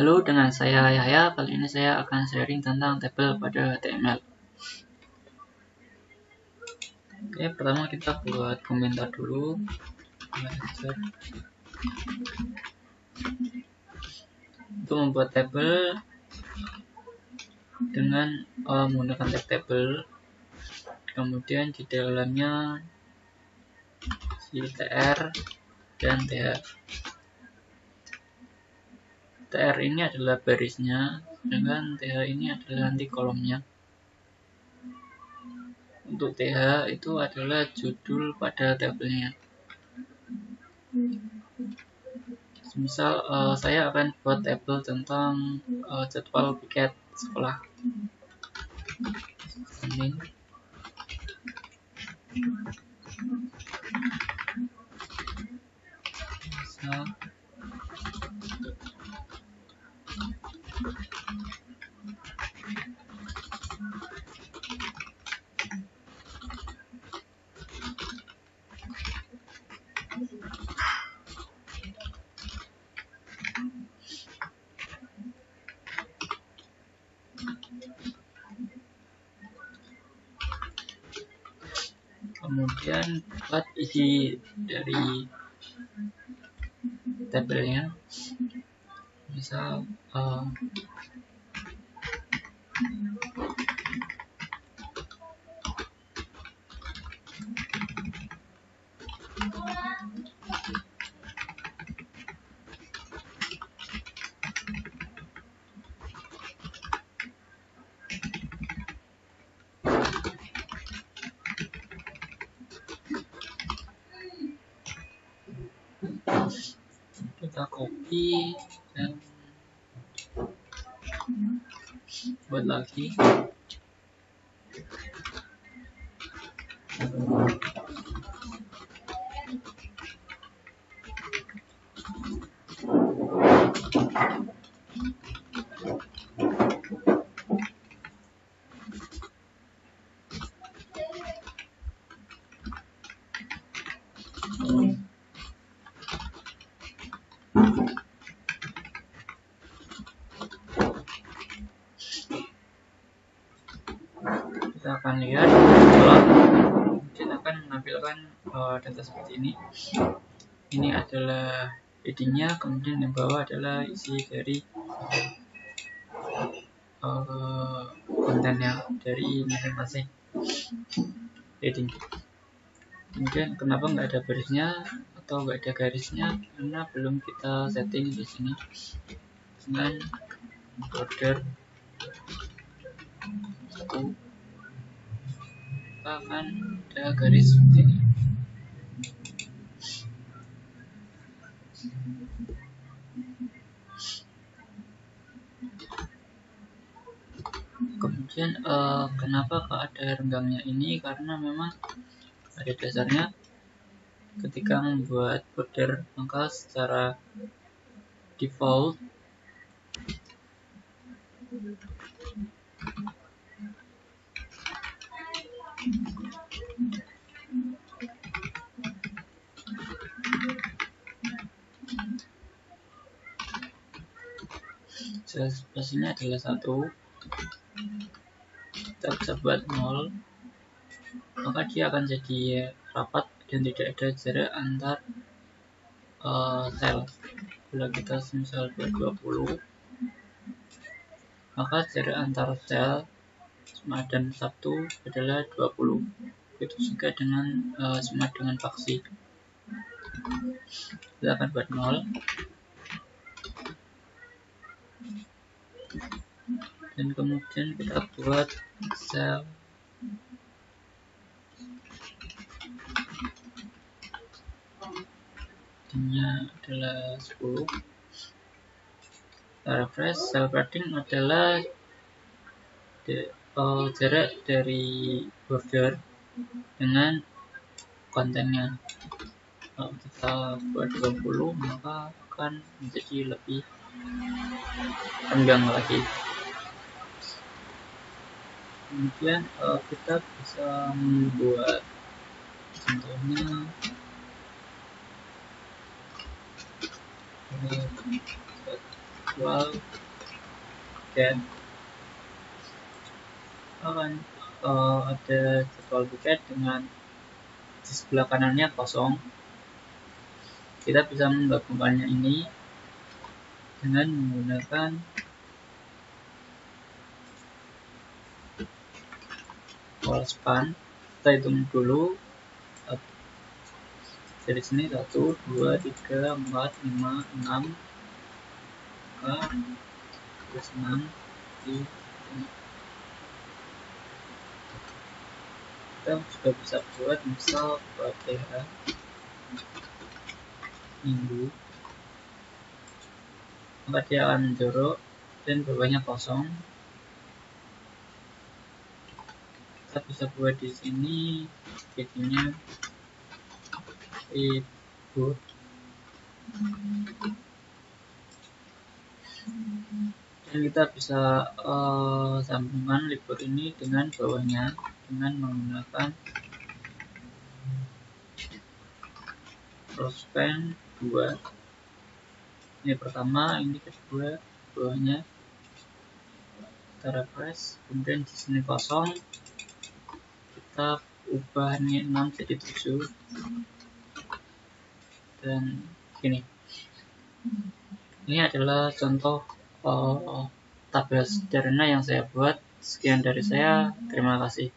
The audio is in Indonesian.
Halo, dengan saya Yahya. Kali ini saya akan sharing tentang tabel pada HTML. Oke, pertama kita buat komentar dulu. Untuk membuat tabel dengan menggunakan tag tabel, kemudian di dalamnya tr dan th. tr ini adalah barisnya, sedangkan th ini adalah nanti kolomnya. Untuk th itu adalah judul pada tabelnya. Misal saya akan buat tabel tentang jadwal piket sekolah. Senin. Misal kemudian buat isi dari tabelnya, misal kita copy dan buat lagi. Kita akan lihat kemudian akan menampilkan data seperti ini. Ini adalah headingnya, kemudian yang bawah adalah isi dari kontennya dari masing-masing heading. Kemudian kenapa nggak ada barisnya atau nggak ada garisnya, karena belum kita setting di sini dengan border 1. Kita akan ada garis seperti ini. Kemudian kenapa kok ada renggangnya ini, karena memang ada dasarnya. Ketika membuat border, maka secara default spasinya adalah 1. Kita bisa buat 0, maka dia akan jadi rapat dan tidak ada jarak antar sel. Bila kita misal buat 20, maka jarak antar sel sama dan 1 adalah 20. Itu juga dengan sama dengan faksi. Kita akan buat 0 dan kemudian kita buat sel nya adalah 10. Kita refresh. Sel padding adalah jarak dari border dengan kontennya. Kalau kita buat 20, maka akan menjadi lebih renggang lagi. Kemudian kita bisa membuat contohnya jadwal weekend akan ada jadwal weekend dengan di sebelah kanannya kosong. Kita bisa menggabungkannya ini dengan menggunakan call span. Kita hitung dulu dari sini 1, 2, 3, 4, 5, 6 terus 6 di sini. Kita sudah bisa buat misal buat daerah minggu, maka dia akan menjorok dan bawahnya kosong. Kita bisa buat di sini jadinya libur, dan kita bisa sambungkan libur ini dengan bawahnya dengan menggunakan span 2. Ini pertama, ini kedua, bawahnya kita refresh, kemudian di sini kosong, kita ubah ini 6 jadi 7 dan gini. Ini adalah contoh tabel sederhana yang saya buat. Sekian dari saya, terima kasih.